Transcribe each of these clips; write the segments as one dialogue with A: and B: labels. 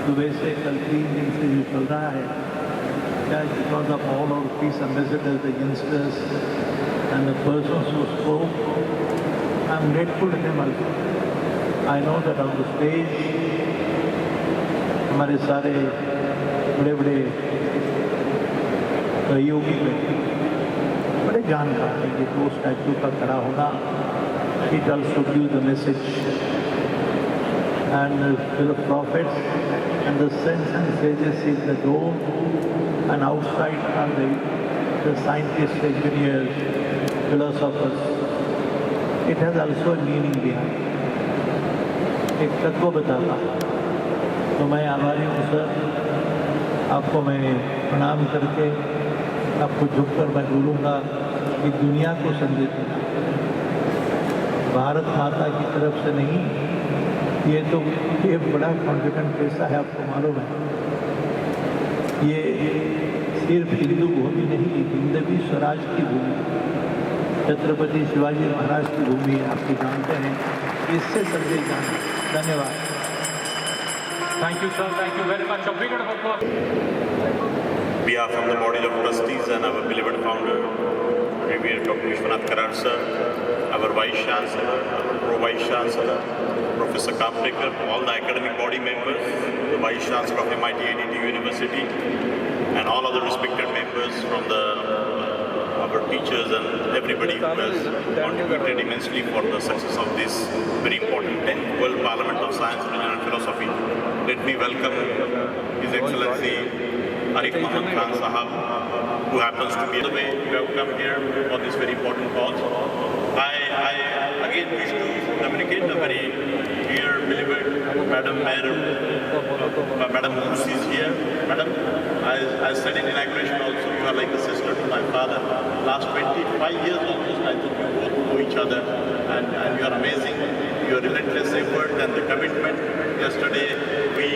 A: Dubai से कल 3 दिन से जो चल रहा है, because of all our peace ambassadors, the youngsters and the persons who spoke, I'm grateful to them also. I know that on the stage, हमारे सारे बड़े बड़े सहयोगी बड़े जानकार हैं कि दो स्टैचू का खड़ा होना, it also gives the message and to the prophets and the sense and sages is the dome, and outside are the scientists, engineers, philosophers. It has also a meaning behind. एक तत्व बताता, तो मैं आभारी हूँ सर, आपको मैं प्रणाम करके आपको झुककर मैं बोलूँगा कि दुनिया को संदेश देना, भारत माता की तरफ से नहीं, ये बड़ा कॉन्फिडेंट पैसा है, आपको मालूम है। ये सिर्फ हिंदू भूमि नहीं, हिंदवी स्वराज की भूमि, छत्रपति शिवाजी महाराज की भूमि, आपकी जानते हैं, इससे संदेश जाना। धन्यवाद।
B: Thank you, sir. Thank you very much. A big round of applause.
C: We are from the Board of Trustees and our beloved founder, Revered Dr. Vishwanath Karad sir, our Vice Chancellor, our Pro-Vice Chancellor, Professor Kaptekar, all the academic body members, the Vice Chancellor of MIT ADT University, and all other respected members from our teachers and everybody who has contributed immensely for the success of this very important 10th World Parliament of Science, Religion and Philosophy. Let me welcome His Excellency Arif Muhammad Khan Sahab, who happens to be the way we have come here for this very important cause. I again wish to communicate a very dear, beloved Madam Mayor, Madam Mursi is here. Madam, I said in inauguration also, you are like a sister to my father. Last 25 years almost, I think you both know each other, and you are amazing. Your relentless effort and the commitment. Yesterday, we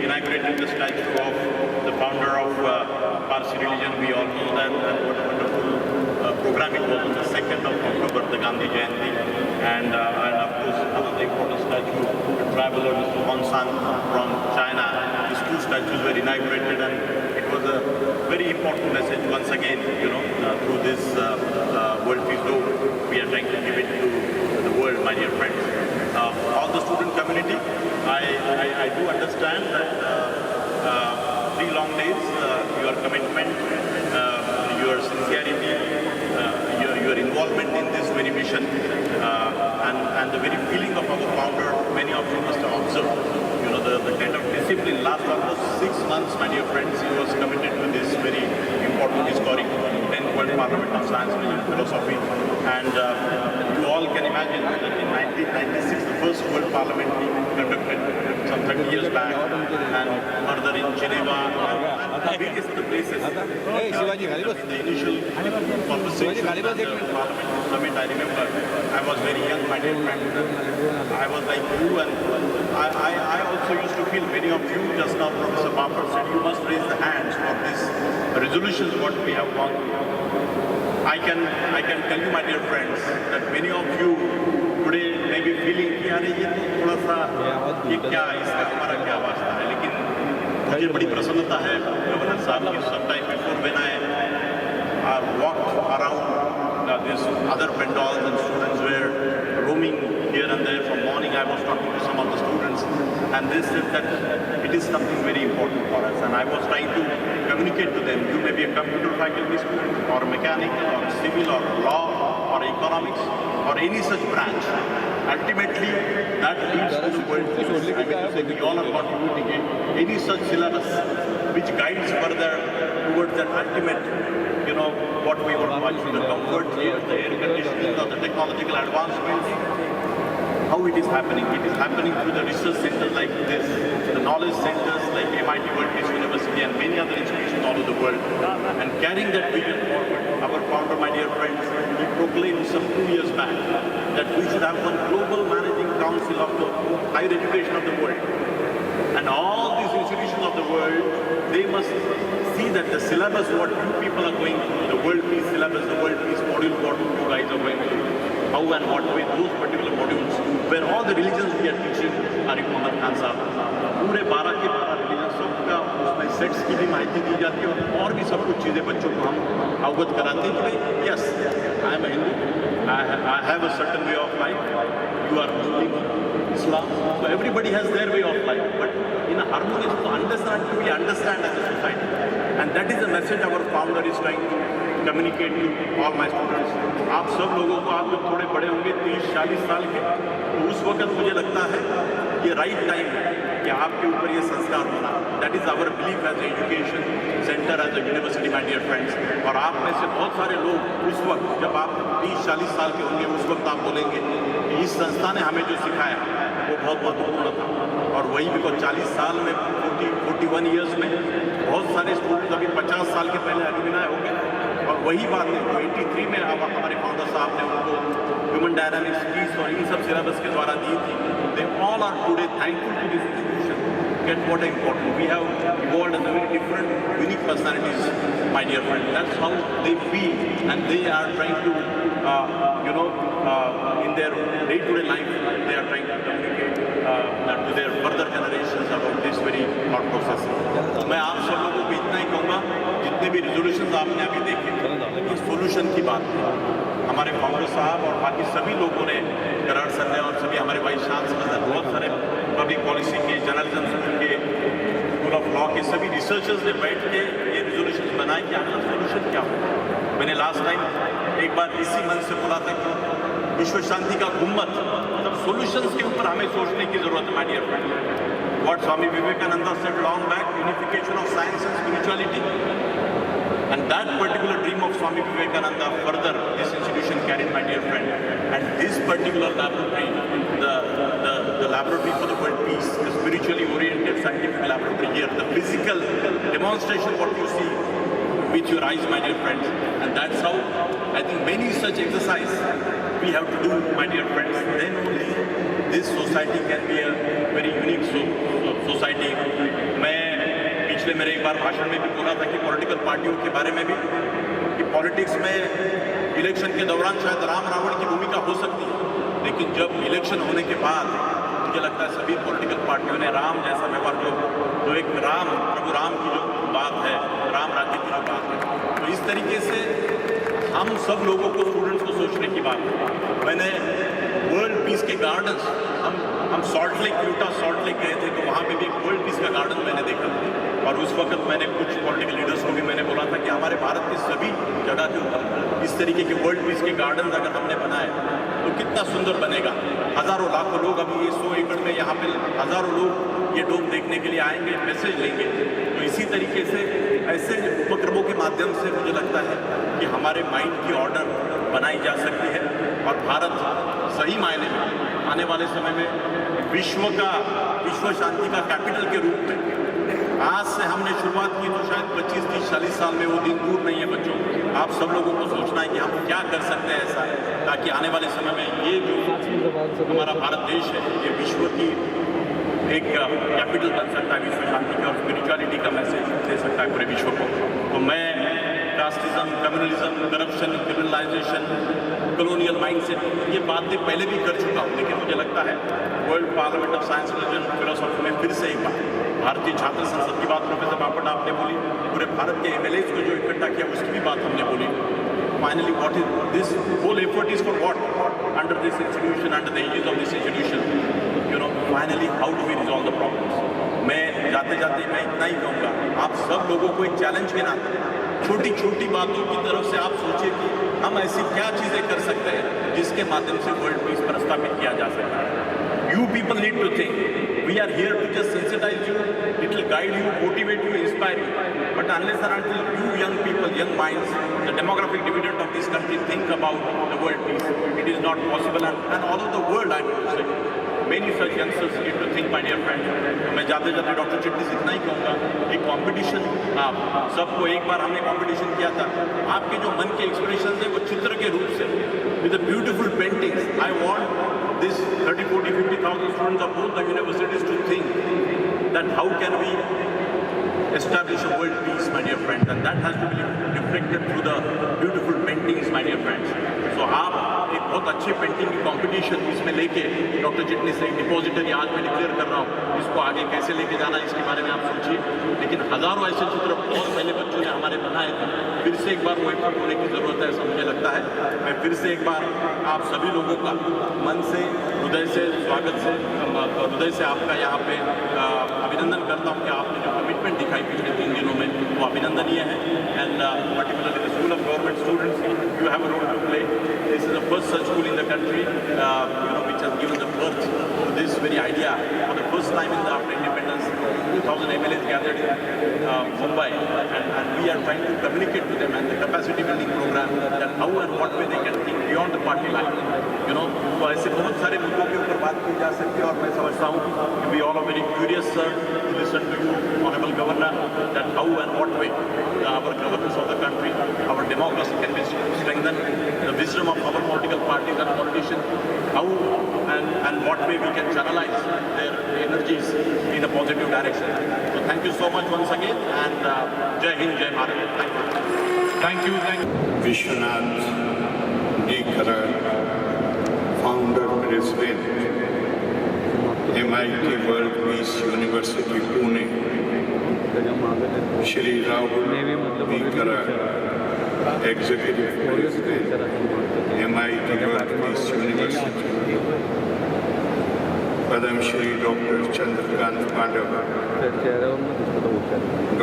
C: inaugurated the statue of the founder of Parsi religion. We all know that, and what a wonderful program it was on the 2nd of October, the Gandhi Jayanti. And of course, another important statue, the traveler, Mr. Huang San from China. These two statues were inaugurated, and it was a very important message once again, through this World Peace Day, we are trying to give it to the world, my dear friends. All the student community, I do understand that 3 long days, your commitment, your sincerity, your involvement in this very mission, and the very feeling of our founder, many of you must have observed. The kind of discipline. Last almost 6 months, my dear friends, he was committed to this very important historic 10th World Parliament of Science, Religion and Philosophy. And you all can imagine that in 1996, the first World Parliament conducted some 30 years back, and further in Geneva and various other places. In the initial conversation at the Parliament Summit, I remember I was very young, my dear friend. I was like you, and I also used to feel many of you, just now Professor Bapar said, you must raise the hands for this resolutions what we have gone through. I can tell you, my dear friends, that many of you today may be feeling कि अरे ये तो थोड़ा सा ये क्या इसका हमारा क्या वास्ता है, लेकिन मुझे बड़ी प्रसन्नता है गवर्नर साहब की sometime before when I walked around these other pandals and students were roaming here and there from morning. I was talking to some of the students, and they said that it is something very important for us, and I was trying to communicate to them. You may be a computer faculty student or mechanical or civil or law or economics or any such branch. Ultimately, that leads to the world peace. I mean to say we all are contributing any such syllabus which guides further towards that ultimate, what we want to achieve, the comfort, the air conditioning, or the technological advancements. How it is happening? It is happening through the research centers like this, the knowledge centers like MIT World Peace University and many other institutions all over the world. And carrying that vision forward, our founder, my dear friends, he proclaimed some 2 years back that we should have one global managing council of the higher education of the world. And all these institutions of the world, they must see that the syllabus what you people are going through, the world peace syllabus, the world peace module what you guys are going through, how and what way those particular modules, where all the religions we are teaching, Arif Muhammad Khan Sahab, पूरे 12 के 12 religions sets की भी माहिती दी जाती है और भी सब कुछ चीज़ें बच्चों को हम अवगत कराते हैं कि भाई yes I am Hindu, I have a certain way of life, you are Muslim, Islam, so everybody has their way of life, but in a harmonious to understand, we understand as a society, and that is the message our founder is trying to communicate to all my students. आप सब लोगों को, आप लोग थोड़े बड़े होंगे 30-40 साल के, तो उस वक्त मुझे लगता है ये राइट टाइम है कि आपके ऊपर ये संस्कार होना. That is our belief as education centre, as a university, my dear friends. और आप में से बहुत सारे लोग उस वक्त जब आप 30-40 साल के होंगे, उस वक्त आप बोलेंगे कि इस संस्था ने हमें जो सिखाया वो बहुत महत्वपूर्ण था. और वही भी 40 साल में, 41 ईयर्स में बहुत सारे स्टूडेंट्स अभी 50 साल के पहले अलुमिनाय हो गए. और वही बात है जो 83 में अब हमारे फाउंडर साहब ने उनको ह्यूमन डायनामिक्स पीस और इन सब सिलेबस के द्वारा दी थी. They all are today thankful to this institution. Get what is important. We have evolved as a very different, unique personalities, my dear friend. That's how they feel, and they are trying to, in their day-to-day life, they are trying to communicate to their further generations about this very thought process. मैं आप सब लोगों को इतना ही कहूँगा, जितने भी resolutions आपने अभी देखे, ये solution की बात है. हमारे फाउंडर साहब और बाकी सभी लोगों ने, कराड़ सर ने और सभी हमारे वाइस चांसलर, बहुत सारे पब्लिक पॉलिसी के, जर्नलिज्म स्कूल के, स्कूल ऑफ लॉ के सभी रिसर्चर्स ने बैठ के ये रिजोल्यूशन बनाए कि अगला सोल्यूशन क्या हो. मैंने लास्ट टाइम एक बार इसी मन से बोला था कि विश्व शांति का गुम्मत, तब सोल्यूशंस के ऊपर हमें सोचने की जरूरत है, my dear friend. What Swami Vivekananda said long back, unification of science and spirituality. And that particular dream of Swami Vivekananda further this institution carried, my dear friend. And this particular laboratory, the laboratory for the world peace, the spiritually oriented scientific laboratory here, the physical demonstration what you see with your eyes, my dear friends. And that's how I think many such exercise we have to do, my dear friends. Then only this society can be a very unique society. पिछले मेरे एक बार भाषण में भी बोला था कि political पार्टियों के बारे में भी, कि पॉलिटिक्स में इलेक्शन के दौरान शायद राम रावण की भूमिका हो सकती है, लेकिन जब इलेक्शन होने के बाद मुझे लगता है सभी पॉलिटिकल पार्टियों ने राम जैसा व्यवहार, जो एक राम, प्रभु राम की जो बात है, राम राज्य की जो बात है, तो इस तरीके से हम सब लोगों को, स्टूडेंट्स को सोचने की बात है. मैंने वर्ल्ड पीस के गार्डन्स, हम salt lake, Utah salt lake गए थे, तो वहाँ पे भी एक वर्ल्ड पीस का गार्डन मैंने देखा. और उस वक्त मैंने कुछ पॉलिटिकल लीडर्स को भी मैंने बोला था कि हमारे भारत के सभी जगह के ऊपर इस तरीके के वर्ल्ड पीस के गार्डन अगर हमने बनाए तो कितना सुंदर बनेगा. हज़ारों लाखों लोग, अभी ये 100 एकड़ में यहाँ पे हज़ारों लोग ये डोम देखने के लिए आएंगे, मैसेज लेंगे. तो इसी तरीके से ऐसे उपक्रमों के माध्यम से मुझे लगता है कि हमारे माइंड की ऑर्डर बनाई जा सकती है, और भारत सही मायने में आने वाले समय में विश्व शांति का कैपिटल के रूप में, आज से हमने शुरुआत की तो शायद 25, 30, 40 साल में वो दिन दूर नहीं है. बच्चों, आप सब लोगों को सोचना है कि हम क्या कर सकते हैं ऐसा, ताकि आने वाले समय में ये जो हमारा भारत देश है, ये विश्व की एक कैपिटल बन सकता है, विश्व शांति का और स्पिरिचुअलिटी का मैसेज दे सकता है पूरे विश्व को. तो मैं casteism, communalism, corruption, criminalisation, colonial mindset, ये बातें पहले भी कर चुका हूँ, लेकिन मुझे लगता है world parliament of science, religion, philosophy में फिर से एक बार भारतीय छात्र संसद की बात प्रोफेसर बापट आपने बोली, पूरे भारत के MLAs को जो इकट्ठा किया उसकी भी बात हमने बोली. Finally what is this whole effort is for what, under this institution, under the aegis of this institution, finally how do we resolve the problems. मैं जाते जाते मैं इतना ही कहूँगा, आप सब लोगों को एक चैलेंज के नाते छोटी छोटी बातों की तरफ से आप सोचिए कि हम ऐसी क्या चीज़ें कर सकते हैं जिसके माध्यम से वर्ल्ड पीस प्रस्तावित किया जा सकता है. You people need to think. We are here to just sensitize you, it will guide you, motivate you, inspire you. But unless and until you young people, young minds, the demographic dividend of this country think about the world peace, it is not possible. And all over the world, I would say, many such youngsters need to think, my dear friends. मैं जाते जाते doctor चिट्टी से इतना ही कहूँगा कि competition, आप सबको एक बार हमने कंपटीशन किया था, आपके जो मन के एक्सप्रेशन है वो चित्र के रूप से, with the beautiful paintings. I want this 30, 40, 50,000 students of both the universities to think that how can we establish a world peace, my dear friends, and that has to be reflected through the beautiful paintings, my dear friends. So आप एक बहुत अच्छी painting की competition इसमें में लेके doctor चिटनी से depository आज मैं डिक्लेयर कर रहा हूँ, इसको आगे कैसे लेके जाना इसके बारे में आप सोचिए। लेकिन हज़ारों ऐसे चित्र और पहले बच्चों ने हमारे बनाए थे, फिर से एक बार वो इम्पोर्ट होने की ज़रूरत है, ऐसा मुझे लगता है। मैं फिर से एक बार आप सभी लोगों का मन से, हृदय से स्वागत से, हृदय से आपका यहाँ पे अभिनंदन करता हूँ कि आपने जो कमिटमेंट दिखाई पिछले 3 दिनों में वो अभिनंदनीय है। And particularly the school of government students, you have a role to play. This is the first such school in the country, which has given the birth to this very idea. For the first time after independence, 2,000 MLAs gathered in Mumbai, and we are trying to communicate to them and the capacity building program that how and what way they can think beyond the party line. तो ऐसे बहुत सारे मुद्दों के ऊपर बात की जा सकती है और मैं समझता हूँ कि we all are very curious, sir, to listen to you, Honorable Governor, that how and what way our governance of the country, our democracy can be strengthened, the wisdom of our political parties and politicians, how and what way we can channelize their energies in a positive direction. So thank you so much once again, and Jai Hind, Jai Bharat. Thank you.
B: Thank you.
D: Vishwanath D. Karar, Founder President, MIT World Peace University, Pune. Shri Rahul B. Karar, Executive President, MIT World Peace University. Padam Shri Dr. Chandrakant Pandav,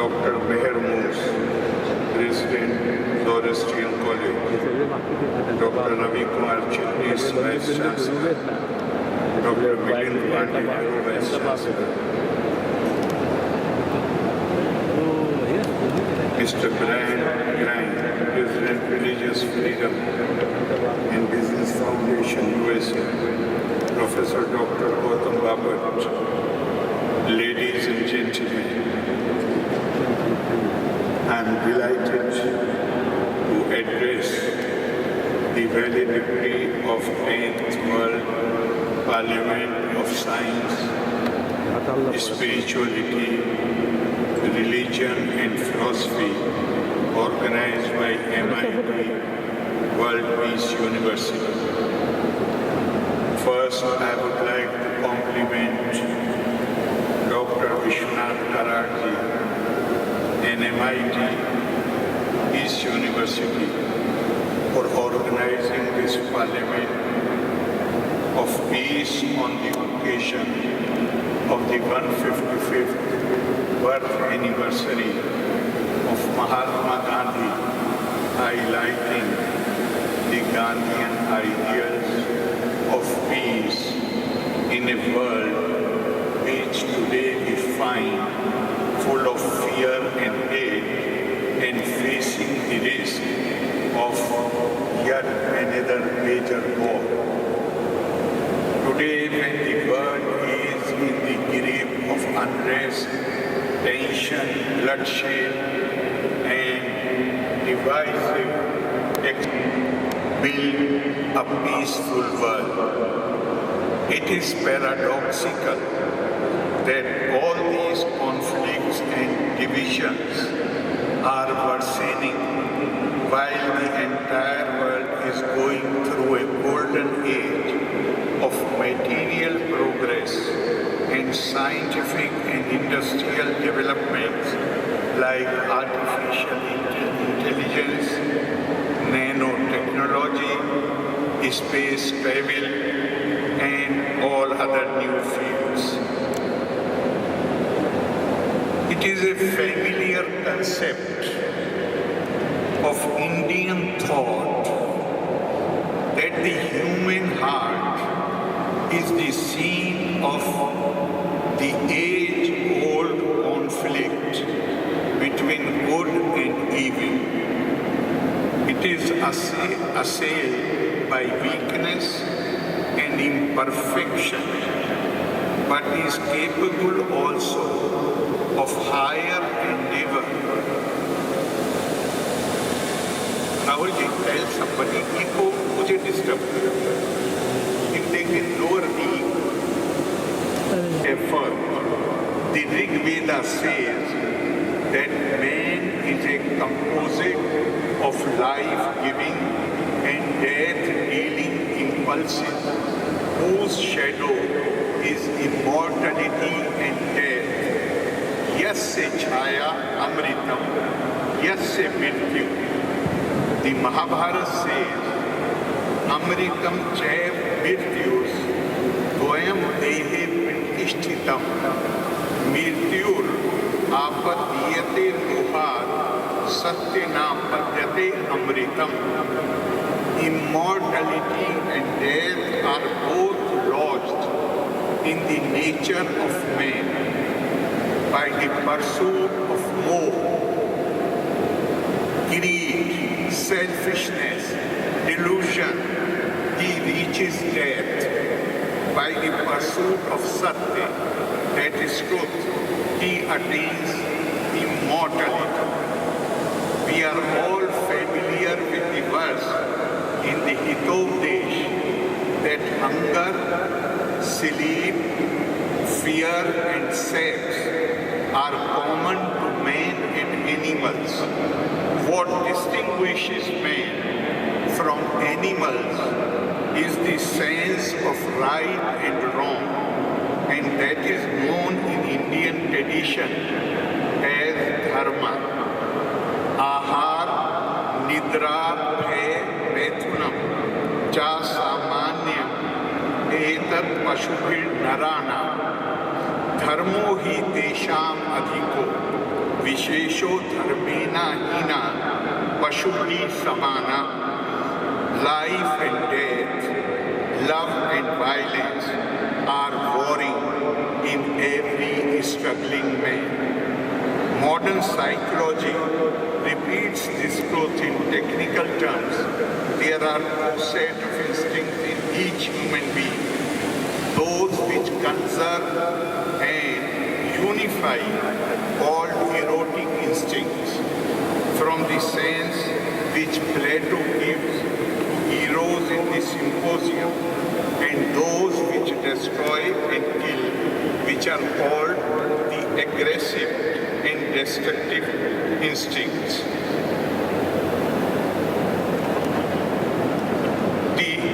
D: Dr. Meher Moose, President, Zoroastrian College, Dr. Ravi Kumar Chitnis, Vice Chancellor, Dr. Milind Pandey, Vice Chancellor, Mr. Brian Grind, President, Religious Freedom and Business Foundation, USA, Professor Dr. Gautam Babat, ladies and gentlemen, I am delighted to address the valedictory of 10th World Parliament of Science, Spirituality, Religion and Philosophy, organized by MIT World Peace University. First, I would like to compliment Dr. Vishwanath Kararji and MIT Peace University for organizing this Parliament of Peace on the occasion of the 155th birth anniversary of Mahatma Gandhi, highlighting the Gandhian ideals of peace in a world which today we find full of fear and hate and facing the risk of yet another major war. Today, when the world is in the grip of unrest, tension, bloodshed, and divisive build a peaceful world. It is paradoxical that all these conflicts and divisions are worsening while the entire world is going through a golden age of material progress and scientific and industrial developments like artificial intelligence, nanotechnology, space travel, and all other new fields. It is a familiar concept of Indian thought that the human heart is the scene of the age-old conflict between good and evil. It is assailed by weakness and imperfection, but is capable also of higher endeavor. Rahul ji, tell somebody, ego mujhe disturb kar. If they can lower the effort, the Rig Veda says that man is a composite of life-giving and death-dealing impulses. whose shadow is immortality and death. Yasya chhaya amritam, yasya mrityu. The Mahabharata says, Amritam chaiv mrityus, dvayam dehe pratishtitam, mrityur apatiyate lohat, satyana padyate amritam. Immortality and death are both lodged in the nature of man by the pursuit of more, greed, selfishness, delusion. He reaches death. By the pursuit of Satya, that is truth, he attains immortality. We are all familiar with the verse in the Hitopadesh that hunger, sleep, fear and sex are common to man and animals. What distinguishes man from animals is the sense of right and wrong, and that is known in Indian tradition as dharma. Ahar, nidra, bhay, methunam, cha samanyam, etat pashubhir narana, dharmo hi tesham adhiko, vishesho dharmena hina, pashubhi samana. Life and death, love and violence are warring in every struggling man. Modern psychology repeats this truth in technical terms. There are two sets of instincts in each human being. Those which conserve and unify all erotic instincts from the sense which Plato gives heroes in the symposium, and those which destroy and kill, which are called the aggressive and destructive instincts.